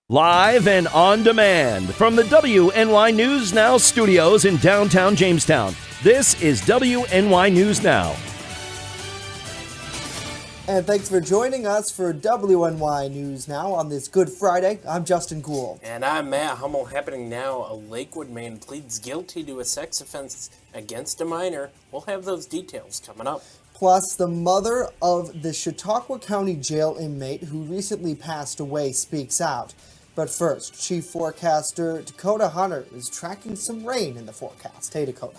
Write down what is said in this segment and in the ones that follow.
Live and on demand from the WNY News Now studios in downtown Jamestown. This is WNY News Now. And thanks for joining us for WNY News Now on this Good Friday. I'm Justin Gould. And I'm Matt Hummel. Happening now, a Lakewood man pleads guilty to a sex offense against a minor. We'll have those details coming up. Plus, the mother of the Chautauqua County Jail inmate who recently passed away speaks out. But first, Chief Forecaster Dakota Hunter is tracking some rain in the forecast. Hey, Dakota.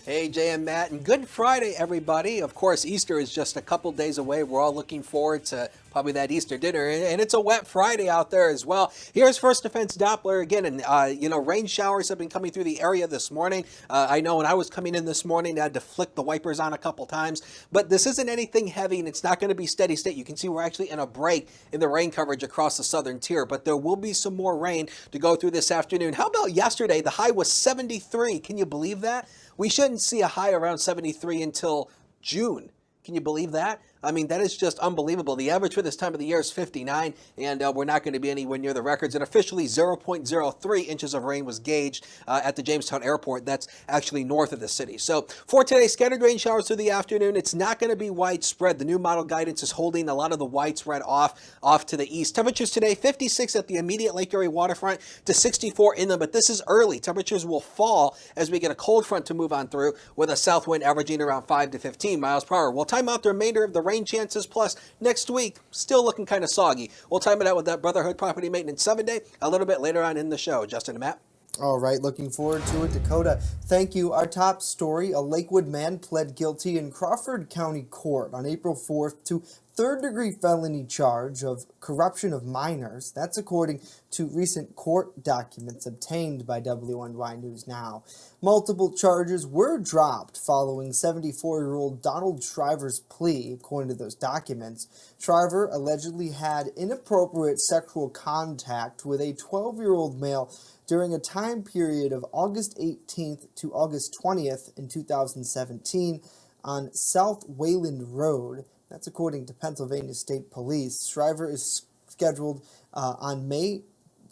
Hey, Jay and Matt, and good Friday, everybody. Of course, Easter is just a couple days away. We're all looking forward to probably that Easter dinner, and it's a wet Friday out there as well. Here's First Defense Doppler again, and rain showers have been coming through the area this morning. I know when I was coming in this morning, I had to flick the wipers on a couple times, but this isn't anything heavy, and it's not going to be steady state. You can see we're actually in a break in the rain coverage across the southern tier, but there will be some more rain to go through this afternoon. How about yesterday? The high was 73. Can you believe that? We shouldn't see a high around 73 until June. Can you believe that? I mean, that is just unbelievable. The average for this time of the year is 59, and we're not going to be anywhere near the records. And officially, 0.03 inches of rain was gauged at the Jamestown airport. That's actually north of the city. So for today, scattered rain showers through the afternoon. It's not going to be widespread. The new model guidance is holding a lot of the widespread off to the east. Temperatures today, 56 at the immediate Lake Erie waterfront to 64 inland, but this is early. Temperatures will fall as we get a cold front to move on through with a south wind averaging around 5 to 15 miles per hour. We'll time out the remainder of the rain chances, plus next week still looking kind of soggy. We'll time it out with that Brotherhood Property Maintenance 7-day a little bit later on in the show. Justin and Matt. All right, looking forward to it, Dakota. Thank you. Our top story, a Lakewood man pled guilty in Crawford County Court on April 4th to third-degree felony charge of corruption of minors. That's according to recent court documents obtained by WNY News Now. Multiple charges were dropped following 74-year-old Donald Shriver's plea, according to those documents. Shriver allegedly had inappropriate sexual contact with a 12-year-old male during a time period of August 18th to August 20th in 2017 on South Wayland Road. That's according to Pennsylvania State Police. Shriver is scheduled on May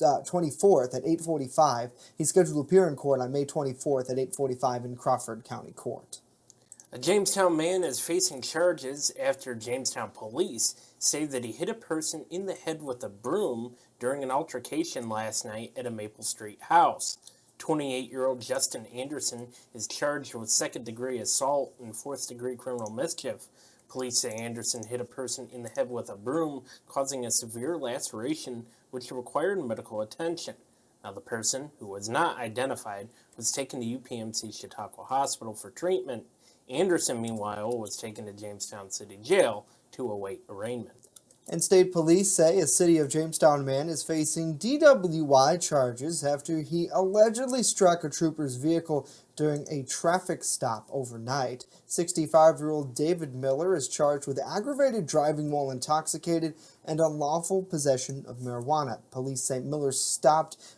24th at 8:45. He's scheduled to appear in court on May 24th at 8:45 in Crawford County Court. A Jamestown man is facing charges after Jamestown police say that he hit a person in the head with a broom during an altercation last night at a Maple Street house. 28-year-old Justin Anderson is charged with second-degree assault and fourth-degree criminal mischief. Police say Anderson hit a person in the head with a broom, causing a severe laceration which required medical attention. Now, the person, who was not identified, was taken to UPMC Chautauqua Hospital for treatment. Anderson, meanwhile, was taken to Jamestown City Jail to await arraignment. And state police say a City of Jamestown man is facing DWI charges after he allegedly struck a trooper's vehicle during a traffic stop overnight. 65-year-old David Miller is charged with aggravated driving while intoxicated and unlawful possession of marijuana. Police say Miller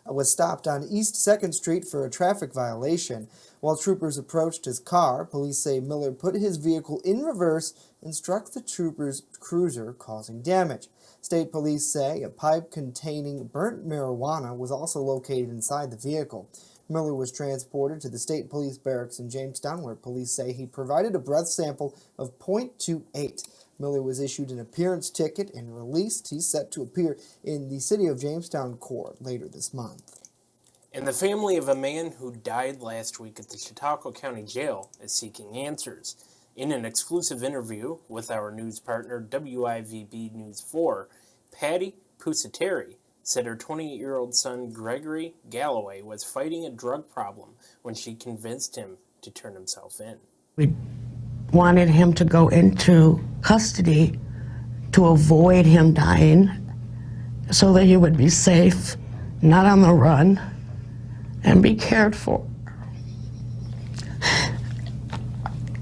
was stopped on East 2nd Street for a traffic violation. While troopers approached his car, police say Miller put his vehicle in reverse and struck the trooper's cruiser, causing damage. State police say a pipe containing burnt marijuana was also located inside the vehicle. Miller was transported to the State Police Barracks in Jamestown, where police say he provided a breath sample of .28. Miller was issued an appearance ticket and released. He's set to appear in the City of Jamestown court later this month. And the family of a man who died last week at the Chautauqua County Jail is seeking answers. In an exclusive interview with our news partner, WIVB News 4, Patty Pusateri said her 28-year-old son, Gregory Galloway, was fighting a drug problem when she convinced him to turn himself in. We wanted him to go into custody to avoid him dying so that he would be safe, not on the run, and be cared for.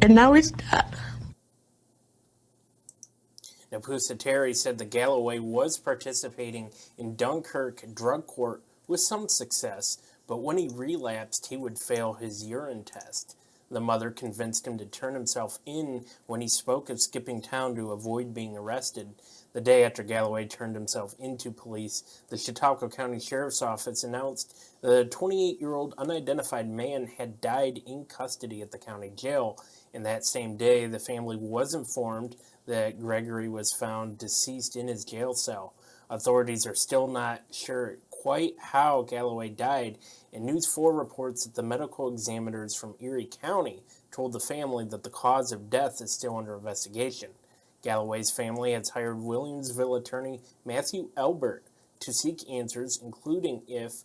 And now he's dead. Now, Pusateri said that Galloway was participating in Dunkirk drug court with some success, but when he relapsed, he would fail his urine test. The mother convinced him to turn himself in when he spoke of skipping town to avoid being arrested. The day after Galloway turned himself into police, the Chautauqua County Sheriff's Office announced the 28-year-old unidentified man had died in custody at the county jail. And that same day, the family was informed that Gregory was found deceased in his jail cell. Authorities are still not sure quite how Galloway died, and News 4 reports that the medical examiners from Erie County told the family that the cause of death is still under investigation. Galloway's family has hired Williamsville attorney Matthew Elbert to seek answers, including if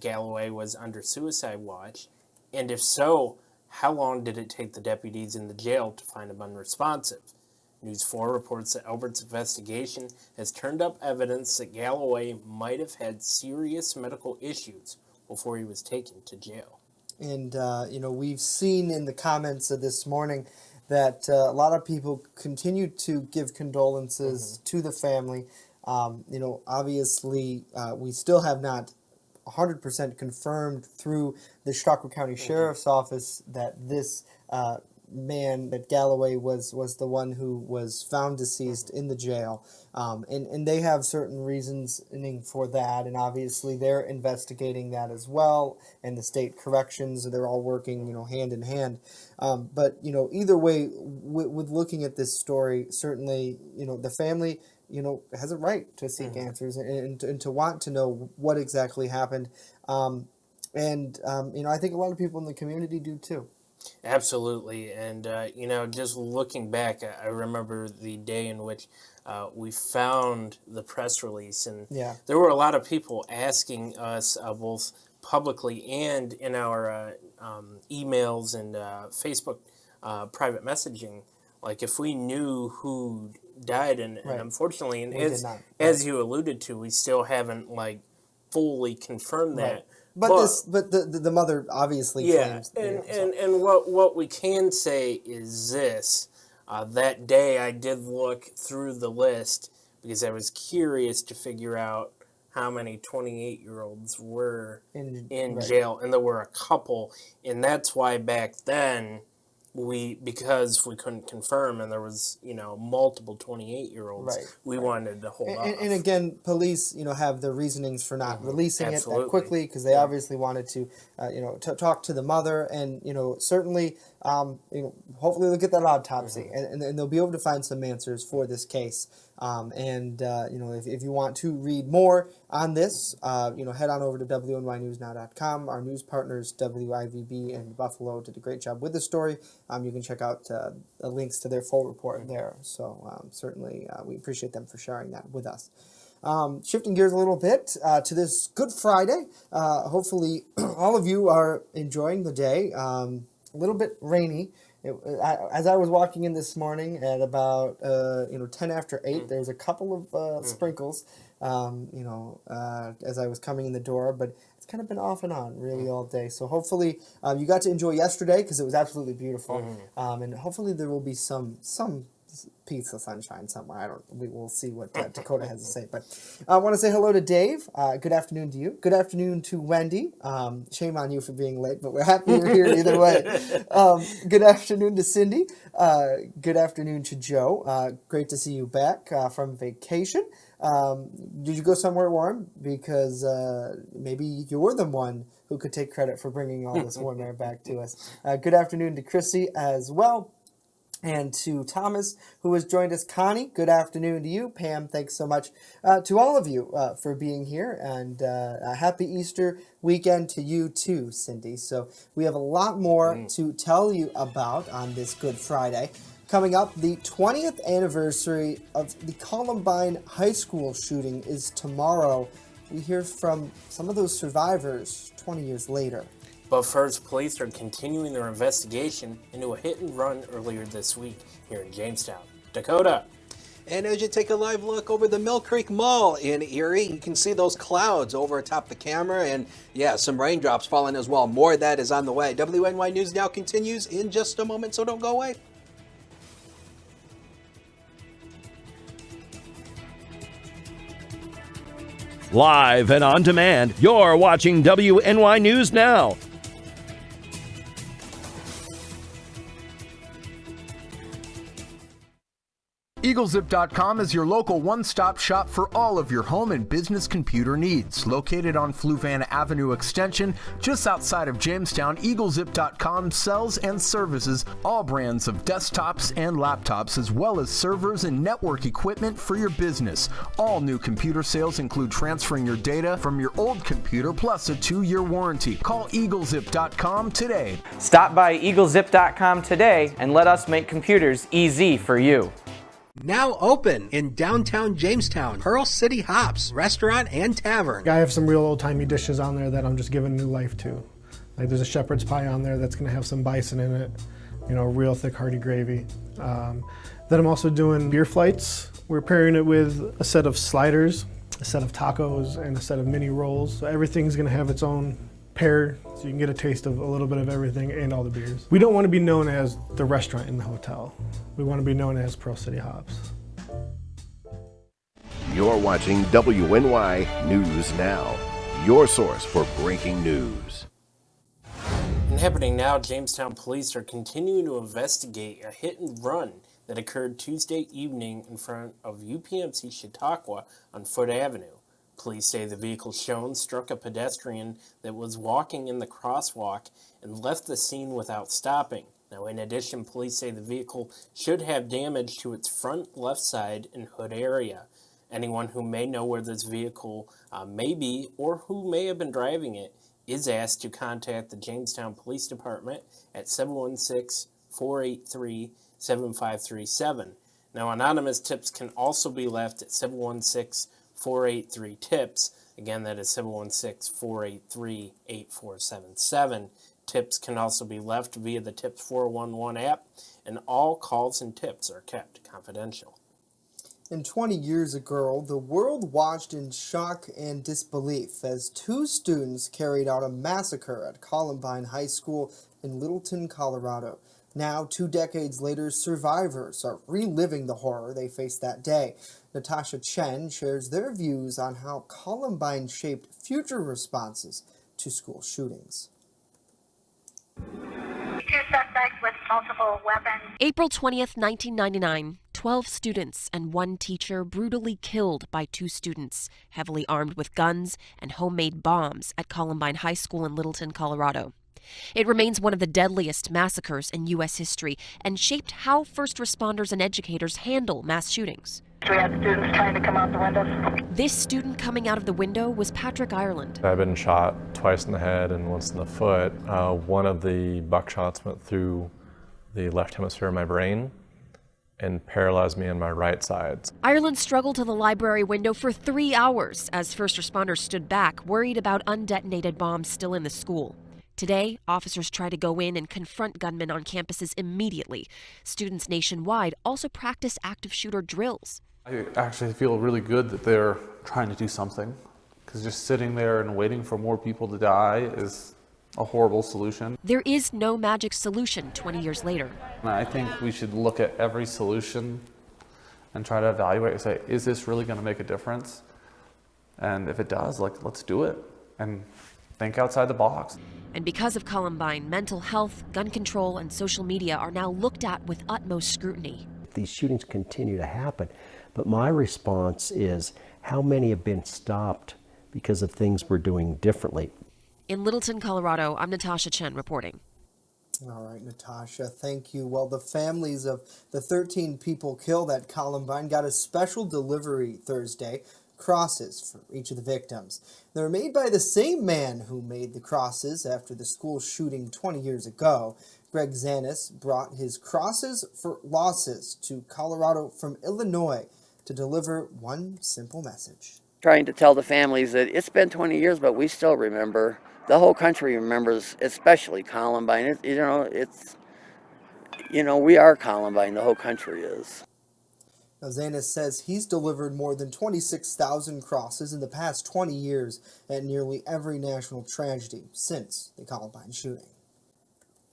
Galloway was under suicide watch, and if so, how long did it take the deputies in the jail to find him unresponsive? News 4 reports that Albert's investigation has turned up evidence that Galloway might have had serious medical issues before he was taken to jail. And, we've seen in the comments of this morning that a lot of people continue to give condolences to the family. Obviously, we still have not 100% confirmed through the Chautauqua County Sheriff's Office that this man, that Galloway was the one who was found deceased in the jail. And they have certain reasoning for that, and obviously they're investigating that as well, and the state corrections, they're all working, hand in hand. But, either way, with looking at this story, certainly, the family, has a right to seek answers and to want to know what exactly happened. I think a lot of people in the community do too. Absolutely. And, just looking back, I remember the day in which we found the press release. And there were a lot of people asking us both publicly and in our emails and Facebook private messaging, like if we knew who died. And unfortunately, and as you alluded to, we still haven't fully confirmed that. But the mother obviously claims. And what we can say is this: that day I did look through the list because I was curious to figure out how many 28-year-olds were in jail, and there were a couple, and that's why back then because we couldn't confirm, and there was multiple 28-year-olds, we wanted to hold off. And again, police have their reasonings for not releasing it that quickly because they obviously wanted to talk to the mother, and certainly hopefully they'll get that autopsy and they'll be able to find some answers for this case. If you want to read more on this, head on over to WNYNewsNow.com. Our news partners, WIVB and Buffalo, did a great job with the story. You can check out the links to their full report there. So certainly we appreciate them for sharing that with us. Shifting gears a little bit to this Good Friday. Hopefully all of you are enjoying the day. A little bit rainy. As I was walking in this morning at about 10 after 8, there was a couple of sprinkles as I was coming in the door, but it's kind of been off and on really all day. So hopefully you got to enjoy yesterday because it was absolutely beautiful, and hopefully there will be some piece of sunshine somewhere. We will see what Dakota has to say. But I want to say hello to Dave. Good afternoon to you. Good afternoon to Wendy. Shame on you for being late, but we're happy you're here either way. Good afternoon to Cindy. Good afternoon to Joe. Great to see you back from vacation. Did you go somewhere warm? Because maybe you're the one who could take credit for bringing all this warm air back to us. Good afternoon to Chrissy as well. And to Thomas, who has joined us. Connie, good afternoon to you. Pam, thanks so much to all of you for being here. And a happy Easter weekend to you too, Cindy. So we have a lot more to tell you about on this Good Friday. Coming up, the 20th anniversary of the Columbine High School shooting is tomorrow. We hear from some of those survivors 20 years later. But first, police are continuing their investigation into a hit-and-run earlier this week here in Jamestown. Dakota. And as you take a live look over the Mill Creek Mall in Erie, you can see those clouds over atop the camera, and some raindrops falling as well. More of that is on the way. WNY News Now continues in just a moment, so don't go away. Live and on demand, you're watching WNY News Now. Eagle EagleZip.com is your local one-stop shop for all of your home and business computer needs. Located on Fluvan Avenue Extension, just outside of Jamestown, EagleZip.com sells and services all brands of desktops and laptops, as well as servers and network equipment for your business. All new computer sales include transferring your data from your old computer plus a 2-year warranty. Call EagleZip.com today. Stop by EagleZip.com today and let us make computers easy for you. Now open in downtown Jamestown, Pearl City Hops Restaurant and Tavern. I have some real old-timey dishes on there that I'm just giving new life to. Like there's a shepherd's pie on there that's going to have some bison in it, you know, real thick hearty gravy. Then I'm also doing beer flights. We're pairing it with a set of sliders, a set of tacos, and a set of mini rolls. So everything's going to have its own pair, so you can get a taste of a little bit of everything and all the beers. We don't want to be known as the restaurant in the hotel. We want to be known as Pearl City Hops. You're watching WNY News Now, your source for breaking news. And happening now, Jamestown police are continuing to investigate a hit and run that occurred Tuesday evening in front of UPMC Chautauqua on Foote Avenue. Police say the vehicle shown struck a pedestrian that was walking in the crosswalk and left the scene without stopping. Now, in addition, police say the vehicle should have damage to its front left side and hood area. Anyone who may know where this vehicle may be or who may have been driving it is asked to contact the Jamestown Police Department at 716-483-7537. Now, anonymous tips can also be left at 716-483-TIPS. Again, that is 716-483-8477. Tips can also be left via the Tips 411 app, and all calls and tips are kept confidential. And 20 years ago, the world watched in shock and disbelief as 2 students carried out a massacre at Columbine High School in Littleton, Colorado. Now, 2 decades later, survivors are reliving the horror they faced that day. Natasha Chen shares their views on how Columbine shaped future responses to school shootings. 2 suspects with multiple weapons. April 20th, 1999. 12 students and 1 teacher brutally killed by 2 students, heavily armed with guns and homemade bombs at Columbine High School in Littleton, Colorado. It remains one of the deadliest massacres in U.S. history and shaped how first responders and educators handle mass shootings. We had students trying to come out the windows. This student coming out of the window was Patrick Ireland. I've been shot twice in the head and once in the foot. One of the buckshots went through the left hemisphere of my brain and paralyzed me on my right side. Ireland struggled to the library window for 3 hours as first responders stood back, worried about undetonated bombs still in the school. Today, officers try to go in and confront gunmen on campuses immediately. Students nationwide also practice active shooter drills. I actually feel really good that they're trying to do something, because just sitting there and waiting for more people to die is a horrible solution. There is no magic solution 20 years later. And I think we should look at every solution and try to evaluate and say, is this really going to make a difference? And if it does, let's do it and think outside the box. And because of Columbine, mental health, gun control, and social media are now looked at with utmost scrutiny. These shootings continue to happen, but my response is how many have been stopped because of things we're doing differently. In Littleton, Colorado, I'm Natasha Chen reporting. All right, Natasha, thank you. Well, the families of the 13 people killed at Columbine got a special delivery Thursday, crosses for each of the victims. They were made by the same man who made the crosses after the school shooting 20 years ago. Greg Zanis brought his crosses for losses to Colorado from Illinois to deliver one simple message. Trying to tell the families that it's been 20 years, but we still remember. The whole country remembers, especially Columbine. We are Columbine. The whole country is. Now, Zanis says he's delivered more than 26,000 crosses in the past 20 years at nearly every national tragedy since the Columbine shooting.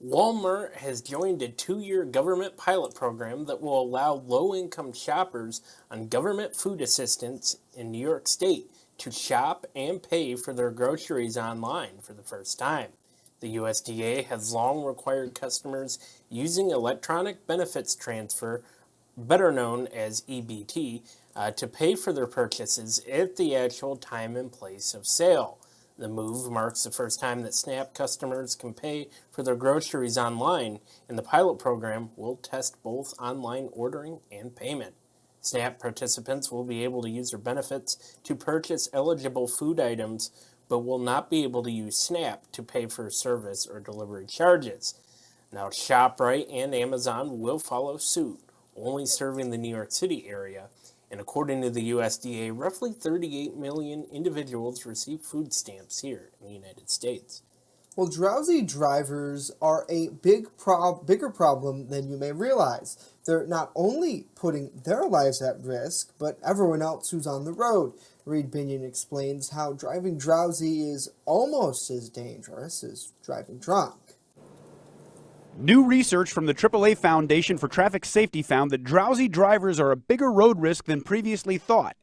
Walmart has joined a 2-year government pilot program that will allow low-income shoppers on government food assistance in New York State to shop and pay for their groceries online for the first time. The USDA has long required customers using electronic benefits transfer better known as EBT, to pay for their purchases at the actual time and place of sale. The move marks the first time that SNAP customers can pay for their groceries online, and the pilot program will test both online ordering and payment. SNAP participants will be able to use their benefits to purchase eligible food items, but will not be able to use SNAP to pay for service or delivery charges. Now, ShopRite and Amazon will follow suit, only serving the New York City area. And according to the USDA, roughly 38 million individuals receive food stamps here in the United States. Well, drowsy drivers are a bigger problem than you may realize. They're not only putting their lives at risk, but everyone else who's on the road. Reed Binion explains how driving drowsy is almost as dangerous as driving drunk. New research from the AAA Foundation for Traffic Safety found that drowsy drivers are a bigger road risk than previously thought.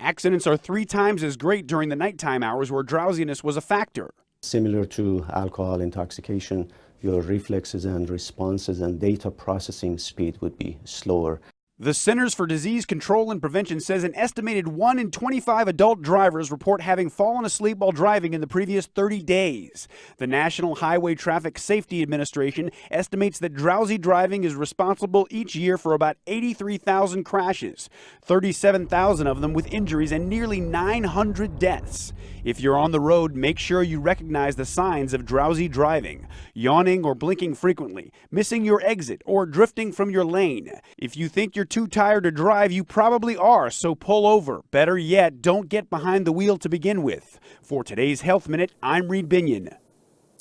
Accidents are 3 times as great during the nighttime hours where drowsiness was a factor. Similar to alcohol intoxication, your reflexes and responses and data processing speed would be slower. The Centers for Disease Control and Prevention says an estimated 1 in 25 adult drivers report having fallen asleep while driving in the previous 30 days. The National Highway Traffic Safety Administration estimates that drowsy driving is responsible each year for about 83,000 crashes, 37,000 of them with injuries, and nearly 900 deaths. If you're on the road, make sure you recognize the signs of drowsy driving: yawning or blinking frequently, missing your exit, or drifting from your lane. If you think you're too tired to drive, you probably are, so pull over. Better yet, don't get behind the wheel to begin with. For today's Health Minute, I'm Reed Binion.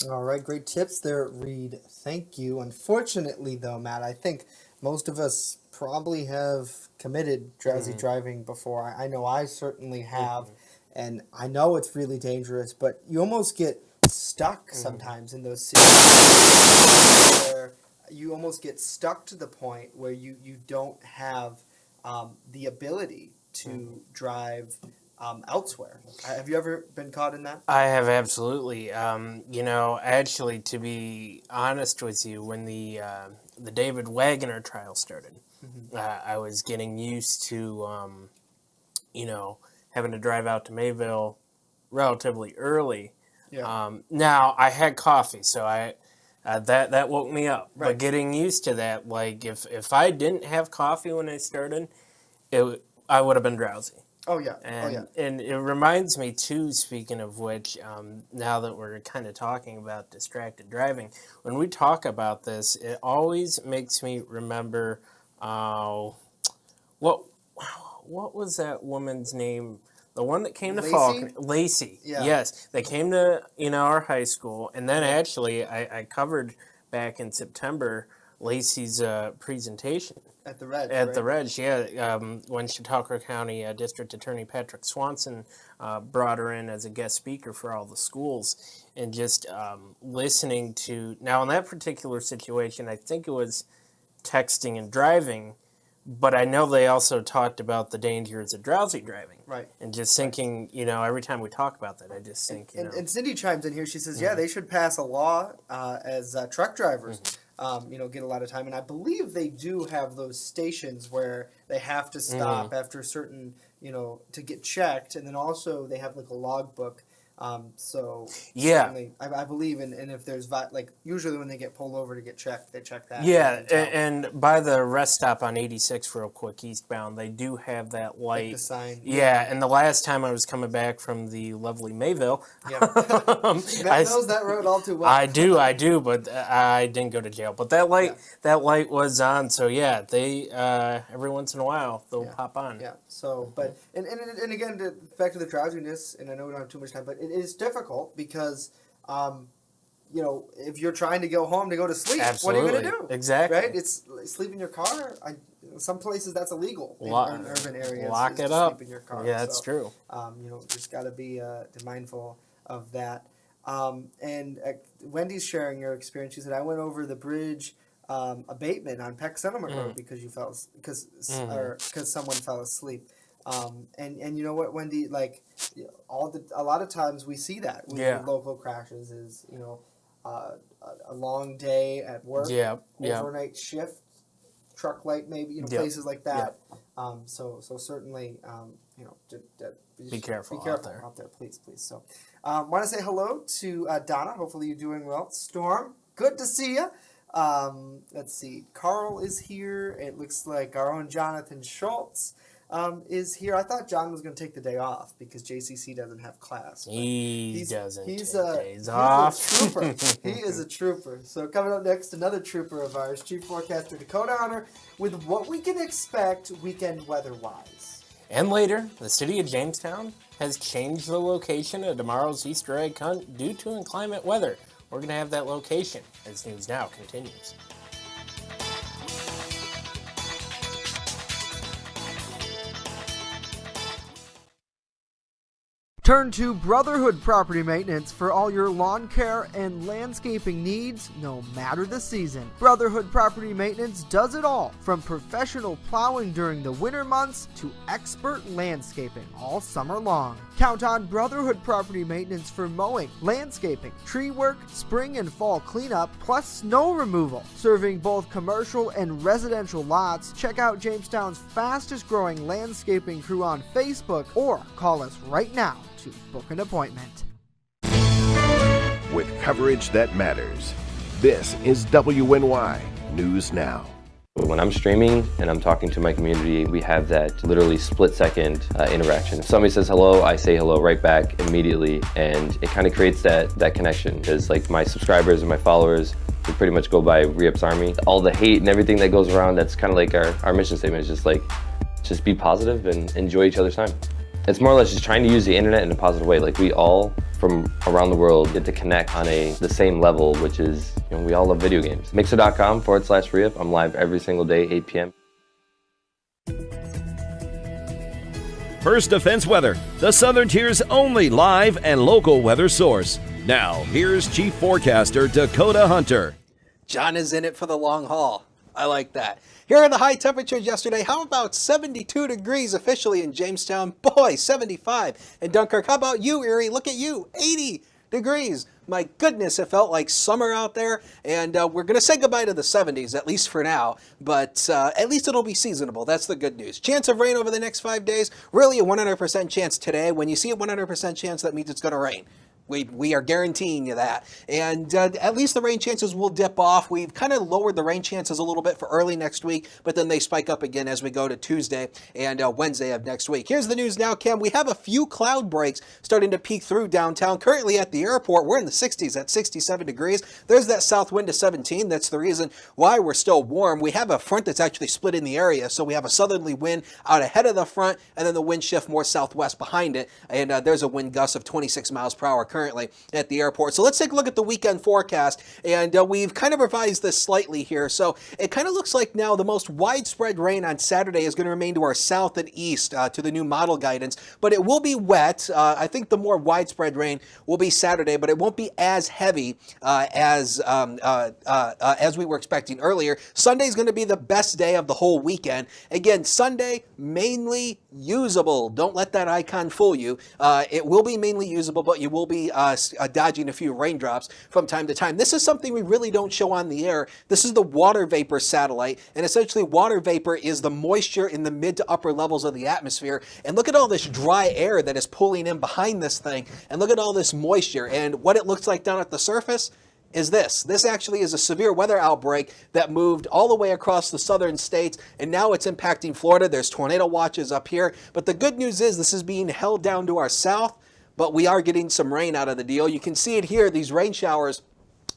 All right, great tips there, Reed. Thank you. Unfortunately, though, Matt, I think most of us probably have committed drowsy driving before. I know I certainly have, and I know it's really dangerous, but you almost get stuck sometimes in those situations where you almost get stuck to the point where you don't have the ability to drive elsewhere. Have you ever been caught in that? I have, absolutely. Actually, to be honest with you, when the David Wagner trial started, I was getting used to, having to drive out to Mayville relatively early. Yeah. Now, I had coffee, so that woke me up. Right. But getting used to that, like if I didn't have coffee when I started, I would have been drowsy. Oh yeah. And it reminds me too, speaking of which, now that we're kind of talking about distracted driving, when we talk about this, it always makes me remember what was that woman's name? The one that came to Falcon, Lacey. Yeah. Yes, they came to our high school, and then actually I covered back in September Lacey's presentation at the Reg. The Reg, yeah. When Chautauqua County District Attorney Patrick Swanson brought her in as a guest speaker for all the schools, and just listening to, now in that particular situation, I think it was texting and driving. But I know they also talked about the dangers of drowsy driving. Right. And just thinking, every time we talk about that, I just think, And Cindy chimes in here. She says, yeah, they should pass a law as truck drivers, get a lot of time. And I believe they do have those stations where they have to stop after a certain, to get checked. And then also they have like a logbook. So yeah, I believe and if there's usually when they get pulled over to get checked, they check that. Yeah, and by the rest stop on 86 real quick eastbound, they do have that light. Like the sign. Yeah, and the last time I was coming back from the lovely Mayville, Matt knows that road all too well. I do, but I didn't go to jail. But that light was on, so yeah, they every once in a while they'll pop on. Yeah. So, but and again, back to the drowsiness, and I know we don't have too much time, but it is difficult because, if you're trying to go home to go to sleep, Absolutely. what are you going to do? Exactly. Right? It's sleep in your car. Some places that's illegal in urban areas. Lock it up. up. Sleep in your car. Yeah, that's true. Just got to be mindful of that. And Wendy's sharing your experience. She said, I went over the bridge abatement on Peck Settlement Road because someone fell asleep. And you know what, Wendy, a lot of times we see that with local crashes is, a long day at work, overnight shift, Truck Light, maybe, Yep. places like that. Yep. So certainly, Be careful out there, please. So, want to say hello to Donna. Hopefully you're doing well. Storm, good to see you. Let's see. Carl is here. It looks like our own Jonathan Schultz is here. I thought John was going to take the day off because JCC doesn't have class. He doesn't He's take days off. a trooper. He is a trooper. So coming up next, another trooper of ours, Chief Forecaster Dakota Hunter, with what we can expect weekend weather-wise. And later, the city of Jamestown has changed the location of tomorrow's Easter egg hunt due to inclement weather. We're going to have that location as News Now continues. Turn to Brotherhood Property Maintenance for all your lawn care and landscaping needs, no matter the season. Brotherhood Property Maintenance does it all, from professional plowing during the winter months to expert landscaping all summer long. Count on Brotherhood Property Maintenance for mowing, landscaping, tree work, spring and fall cleanup, plus snow removal. Serving both commercial and residential lots, check out Jamestown's fastest growing landscaping crew on Facebook or call us right now to book an appointment. With coverage that matters, this is WNY News Now. When I'm streaming and I'm talking to my community, we have that literally split-second interaction. If somebody says hello, I say hello right back immediately, and it kind of creates that connection. Because like my subscribers and my followers, we pretty much go by Re-Ups Army. All the hate and everything that goes around, that's kind of like our mission statement is just be positive and enjoy each other's time. It's more or less just trying to use the internet in a positive way. Like we all from around the world get to connect on the same level, which is, we all love video games. Mixer.com/Re-Up. I'm live every single day, 8 p.m. First Defense Weather, the Southern Tier's only live and local weather source. Now, here's Chief Forecaster Dakota Hunter. John is in it for the long haul. I like that. Here are the high temperatures yesterday. How about 72 degrees officially in Jamestown? Boy, 75 in Dunkirk. How about you, Erie? Look at you, 80 degrees. My goodness, it felt like summer out there, and we're going to say goodbye to the 70s, at least for now, but at least it'll be seasonable. That's the good news. Chance of rain over the next 5 days, really a 100% chance today. When you see a 100% chance, that means it's going to rain. We are guaranteeing you that. And at least the rain chances will dip off. We've kind of lowered the rain chances a little bit for early next week, but then they spike up again as we go to Tuesday and Wednesday of next week. Here's the news now, Cam. We have a few cloud breaks starting to peek through downtown. Currently at the airport, we're in the 60s at 67 degrees. There's that south wind to 17. That's the reason why we're still warm. We have a front that's actually split in the area, so we have a southerly wind out ahead of the front, and then the wind shift more southwest behind it, and there's a wind gust of 26 miles per hour currently at the airport. So let's take a look at the weekend forecast, and we've kind of revised this slightly here. So it kind of looks like now the most widespread rain on Saturday is going to remain to our south and east to the new model guidance, but it will be wet. I think the more widespread rain will be Saturday, but it won't be as heavy as we were expecting earlier. Sunday is going to be the best day of the whole weekend. Again, Sunday mainly usable. Don't let that icon fool you. It will be mainly usable, but you will be dodging a few raindrops from time to time. This is something we really don't show on the air. This is the water vapor satellite, and essentially water vapor is the moisture in the mid to upper levels of the atmosphere. And look at all this dry air that is pulling in behind this thing, and look at all this moisture. And what it looks like down at the surface is this. This actually is a severe weather outbreak that moved all the way across the southern states, and now it's impacting Florida. There's tornado watches up here, but the good news is this is being held down to our south, but we are getting some rain out of the deal. You can see it here, these rain showers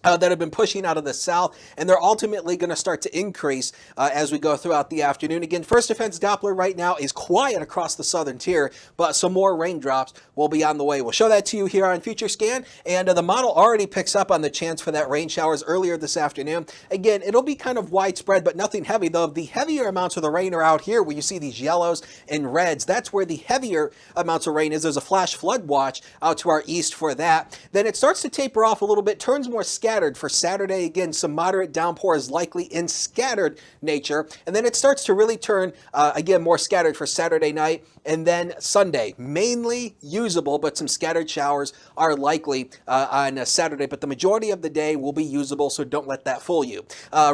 that have been pushing out of the south, and they're ultimately going to start to increase as we go throughout the afternoon. Again, First Defense Doppler right now is quiet across the southern tier, but some more raindrops will be on the way. We'll show that to you here on Future Scan, and the model already picks up on the chance for that rain showers earlier this afternoon. Again, it'll be kind of widespread, but nothing heavy, though. The heavier amounts of the rain are out here where you see these yellows and reds. That's where the heavier amounts of rain is. There's a flash flood watch out to our east for that. Then it starts to taper off a little bit, turns more scattered scattered. For Saturday, again, some moderate downpours likely in scattered nature. And then it starts to really turn, again, more scattered for Saturday night. And then Sunday, mainly usable, but some scattered showers are likely on Saturday. But the majority of the day will be usable, so don't let that fool you.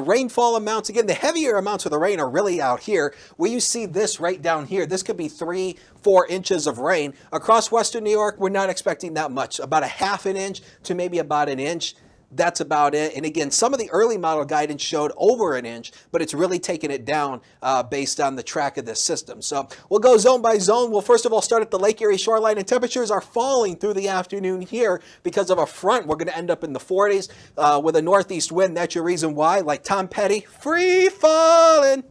Rainfall amounts, again, the heavier amounts of the rain are really out here. Where you see this right down here, this could be 3-4 inches of rain. Across western New York, we're not expecting that much. About a half an inch to maybe about an inch. That's about it. And again, some of the early model guidance showed over an inch, but it's really taken it down based on the track of this system. So we'll go zone by zone. We'll first of all start at the Lake Erie shoreline, and temperatures are falling through the afternoon here because of a front. We're going to end up in the 40s with a northeast wind. That's your reason why. Like Tom Petty, free falling.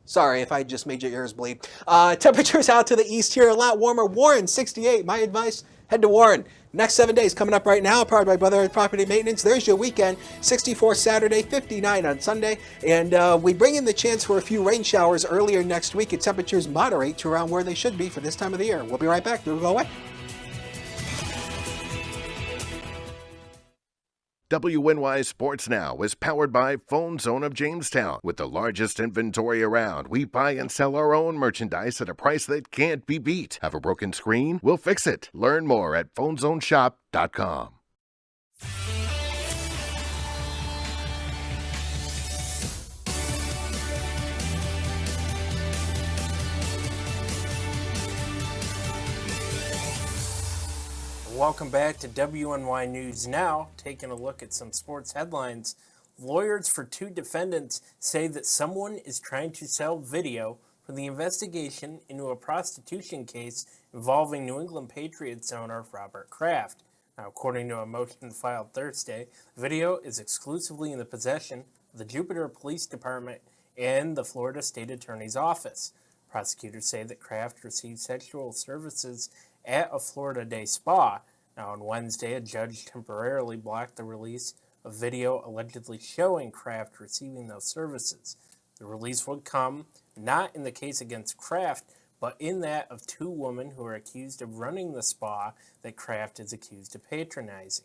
Sorry if I just made your ears bleed. Temperatures out to the east here, a lot warmer. Warren, 68. My advice, head to Warren. Next 7 days coming up right now, powered by Brother Property Maintenance. There's your weekend. 64 Saturday, 59 on Sunday. And we bring in the chance for a few rain showers earlier next week. And temperatures moderate to around where they should be for this time of the year. We'll be right back. Don't go away. WNY Sports Now is powered by Phone Zone of Jamestown. With the largest inventory around, we buy and sell our own merchandise at a price that can't be beat. Have a broken screen? We'll fix it. Learn more at phonezoneshop.com. Welcome back to WNY News Now. Taking a look at some sports headlines. Lawyers for 2 defendants say that someone is trying to sell video for the investigation into a prostitution case involving New England Patriots owner Robert Kraft. Now, according to a motion filed Thursday, the video is exclusively in the possession of the Jupiter Police Department and the Florida State Attorney's Office. Prosecutors say that Kraft received sexual services at a Florida day spa. Now, on Wednesday, a judge temporarily blocked the release of video allegedly showing Kraft receiving those services. The release would come not in the case against Kraft, but in that of 2 women who are accused of running the spa that Kraft is accused of patronizing.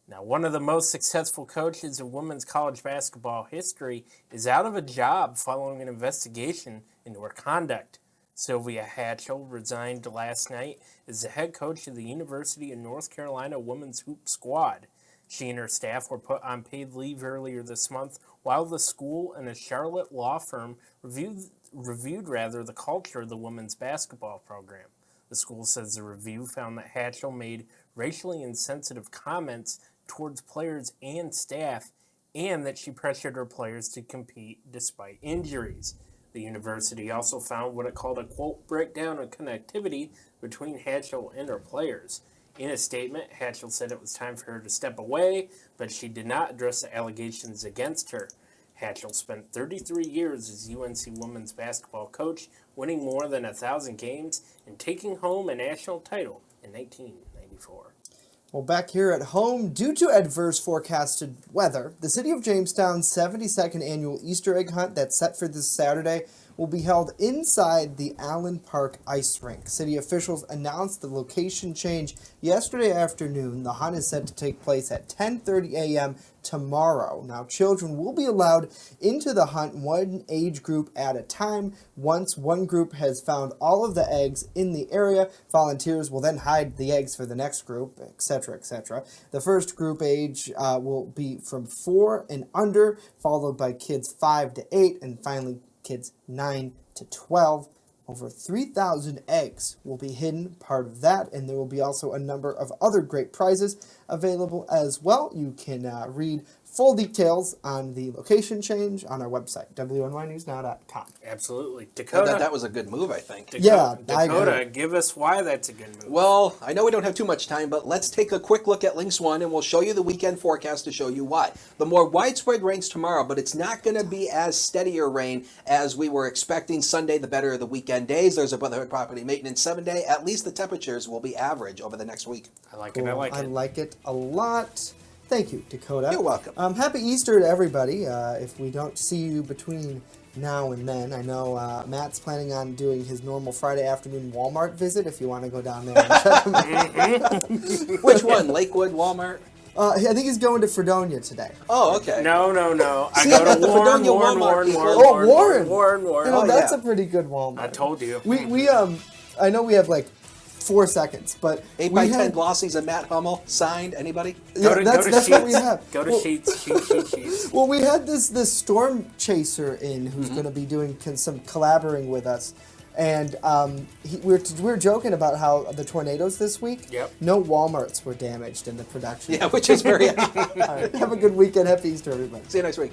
Now, one of the most successful coaches of women's college basketball history is out of a job following an investigation into her conduct. Sylvia Hatchell resigned last night as the head coach of the University of North Carolina women's hoop squad. She and her staff were put on paid leave earlier this month while the school and a Charlotte law firm reviewed the culture of the women's basketball program. The school says the review found that Hatchell made racially insensitive comments towards players and staff, and that she pressured her players to compete despite injuries. The university also found what it called a, quote, breakdown of connectivity between Hatchell and her players. In a statement, Hatchell said it was time for her to step away, but she did not address the allegations against her. Hatchell spent 33 years as UNC women's basketball coach, winning more than 1,000 games and taking home a national title in 1994. Well, back here at home, due to adverse forecasted weather, the City of Jamestown's 72nd annual Easter egg hunt that's set for this Saturday will be held inside the Allen Park Ice Rink. City officials announced the location change yesterday afternoon. The hunt is set to take place at 10:30 a.m. tomorrow. Now, children will be allowed into the hunt one age group at a time. Once one group has found all of the eggs in the area, volunteers will then hide the eggs for the next group, etc., etc. The first group age will be from 4 and under, followed by kids 5 to 8, and finally kids 9 to 12. Over 3,000 eggs will be hidden, part of that, and there will be also a number of other great prizes available as well. You can read full details on the location change on our website, WNYNewsNow.com. Absolutely. Dakota. That was a good move, I think. Dakota, give us why that's a good move. Well, I know we don't have too much time, but let's take a quick look at Links 1, and we'll show you the weekend forecast to show you why. The more widespread rains tomorrow, but it's not going to be as steadier rain as we were expecting. Sunday, the better of the weekend days. There's a Brotherhood Property Maintenance 7-day. At least the temperatures will be average over the next week. I like it. I like it a lot. Thank you, Dakota. You're welcome. Happy Easter to everybody. If we don't see you between now and then, I know Matt's planning on doing his normal Friday afternoon Walmart visit if you want to go down there and check him out. Which one? Lakewood, Walmart? I think he's going to Fredonia today. Oh, okay. No. I go to Warren. You know, that's a pretty good Walmart. I told you. We I know we have like 4 seconds, but 8x10 glossies of Matt Hummel signed. Anybody? Yeah, that's what we have. Go to Sheets. Well, we had this storm chaser in who's going to be doing some collaborating with us, and we were joking about how the tornadoes this week. Yep. No Walmarts were damaged in the production. Yeah, which is very. All right, have a good weekend. Happy Easter, everybody. See you next week.